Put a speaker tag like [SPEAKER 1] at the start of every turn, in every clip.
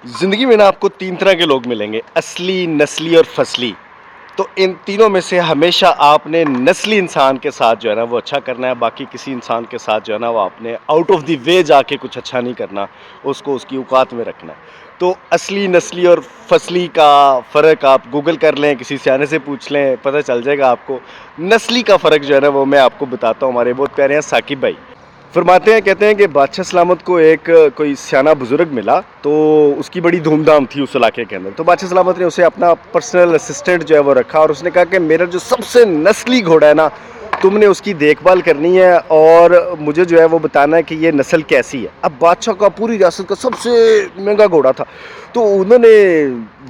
[SPEAKER 1] زندگی میں نا آپ کو تین طرح کے لوگ ملیں گے، اصلی، نسلی اور فصلی۔ تو ان تینوں میں سے ہمیشہ آپ نے نسلی انسان کے ساتھ جو ہے نا وہ اچھا کرنا ہے، باقی کسی انسان کے ساتھ جو ہے نا وہ آپ نے آؤٹ آف دی وے جا کے کچھ اچھا نہیں کرنا، اس کو اس کی اوقات میں رکھنا ہے۔ تو اصلی، نسلی اور فصلی کا فرق آپ گوگل کر لیں، کسی سیانے سے پوچھ لیں، پتہ چل جائے گا آپ کو۔ نسلی کا فرق جو ہے نا وہ میں آپ کو بتاتا ہوں۔ ہمارے بہت پیارے ہیں ثاقب بھائی فرماتے ہیں، کہتے ہیں کہ بادشاہ سلامت کو ایک کوئی سیانہ بزرگ ملا، تو اس کی بڑی دھوم دھام تھی اس علاقے کے اندر۔ تو بادشاہ سلامت نے اسے اپنا پرسنل اسسٹنٹ جو ہے وہ رکھا، اور اس نے کہا کہ میرا جو سب سے نسلی گھوڑا ہے نا، تم نے اس کی دیکھ بھال کرنی ہے اور مجھے جو ہے وہ بتانا ہے کہ یہ نسل کیسی ہے۔ اب بادشاہ کا پوری ریاست کا سب سے مہنگا گھوڑا تھا، تو انہوں نے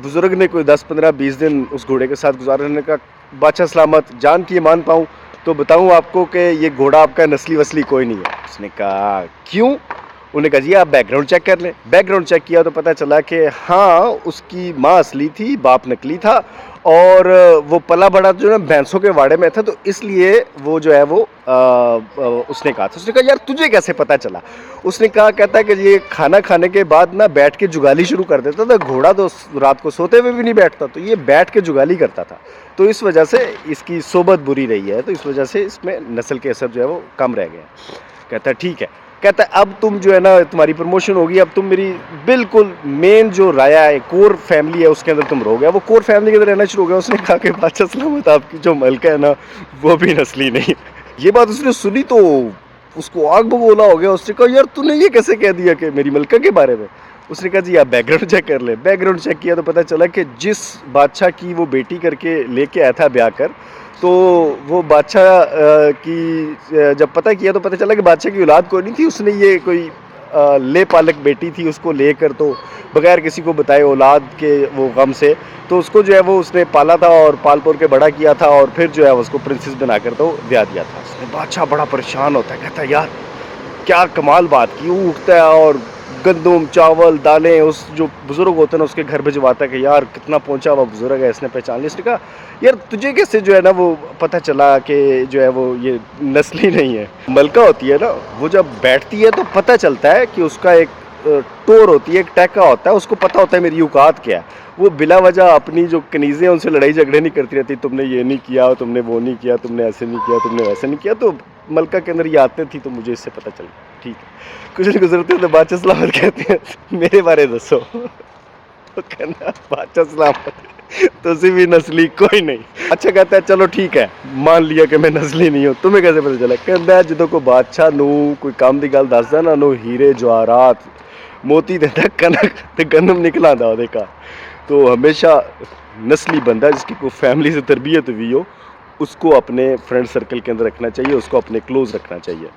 [SPEAKER 1] بزرگ نے کوئی 10-15-20 دن اس گھوڑے کے ساتھ گزارے۔ انہوں نے کہا بادشاہ سلامت جان کی مان پاؤں تو بتاؤں آپ کو کہ یہ گھوڑا آپ کا نسلی وسلی کوئی نہیں ہے۔ اس نے کہا کیوں؟ انہوں نے کہا جی آپ بیک گراؤنڈ چیک کر لیں۔ بیک گراؤنڈ چیک کیا تو پتہ چلا کہ ہاں اس کی ماں اصلی تھی، باپ نکلی تھا، اور وہ پلا بڑا جو ہے بھینسوں کے واڑے میں تھا، تو اس لیے وہ جو ہے وہ اس نے کہا تھا۔ اس نے کہا یار تجھے کیسے پتہ چلا؟ اس نے کہا، کہتا ہے کہ یہ کھانا کھانے کے بعد نا بیٹھ کے جگالی شروع کر دیتا تھا، گھوڑا تو رات کو سوتے ہوئے بھی نہیں بیٹھتا، تو یہ بیٹھ کے جگالی کرتا تھا، تو اس وجہ سے اس کی صحبت بری رہی ہے، تو اس وجہ سے اس میں نسل کے اثر جو ہے وہ کم رہ گئے ہیں۔ کہتا ہے ٹھیک ہے، کہتا ہے اب تم جو ہے نا تمہاری پروموشن ہوگی، اب تم میری بالکل مین جو رایا ہے، کور فیملی ہے، اس کے اندر تم رہو گے۔ وہ کور فیملی کے اندر رہنا شروع ہو گیا۔ اس نے کہا کہ بادشاہ سلامت آپ کی جو ملکہ ہے نا وہ بھی نسلی نہیں۔ یہ بات اس نے سنی تو اس کو آگ بگولا ہو گیا۔ اس نے کہا یار تو نے یہ کیسے کہہ دیا کہ میری ملکہ کے بارے میں؟ اس نے کہا جی آپ بیک گراؤنڈ چیک کر لیں۔ بیک گراؤنڈ چیک کیا تو پتہ چلا کہ جس بادشاہ کی وہ بیٹی کر کے لے کے آیا تھا بیاہ کر، تو وہ بادشاہ کی جب پتہ کیا تو پتہ چلا کہ بادشاہ کی اولاد کوئی نہیں تھی، اس نے یہ کوئی لے پالک بیٹی تھی، اس کو لے کر تو بغیر کسی کو بتائے اولاد کے وہ غم سے، تو اس کو جو ہے وہ اس نے پالا تھا اور پال پور کے بڑا کیا تھا، اور پھر جو ہے اس کو پرنسس بنا کر تو بیاہ دیا تھا۔ اس نے بادشاہ بڑا پریشان ہوتا ہے، کہتا ہے یار کیا کمال بات کی۔ وہ اٹھتا ہے اور گندم، چاول، دالیں اس جو بزرگ ہوتے ہیں اس کے گھر بھجواتا ہے کہ یار کتنا پہنچا ہوا بزرگ ہے، اس نے پہچان لیا۔ اس نے کہا یار تجھے کیسے جو ہے نا وہ پتہ چلا کہ جو ہے وہ یہ نسلی نہیں ہے؟ ملکہ ہوتی ہے نا، وہ جب بیٹھتی ہے تو پتہ چلتا ہے کہ اس کا ایک ٹور ہوتی ہے، ایک ٹیکا ہوتا ہے، اس کو پتہ ہوتا ہے میری اوقات کیا ہے۔ وہ بلا وجہ اپنی جو کنیزیں ان سے لڑائی جھگڑے نہیں کرتی رہتی، تم نے یہ نہیں کیا، تم نے وہ نہیں کیا، تم نے ایسے نہیں کیا، تم نے ویسے نہیں کیا۔ تو ملکہ کے اندر یہ آتے تھی، تو مجھے اس سے پتہ چل گیا۔ ٹھیک ہے، کچھ نہیں گزرتے تو بادشاہ سلامت کہتے ہیں میرے بارے دسو۔ وہ کہنا بادشاہ سلامت تسی بھی نسلی کوئی نہیں۔ اچھا کہتا ہے چلو ٹھیک ہے مان لیا کہ میں نسلی نہیں ہوں، تمہیں کیسے پتہ چلا؟ کہتا ہے جدوں کو بادشاہ نو کوئی کام دی گل دسدا نا، نو ہیرے جواہرات موتی دیندا، کنک تے گندم نکل آندا اودے گھر۔ تو ہمیشہ نسلی بندہ جس کی کوئی فیملی سے تربیت ہوئی ہو، اس کو اپنے فرینڈ سرکل کے اندر رکھنا چاہیے، اس کو اپنے کلوز رکھنا چاہیے۔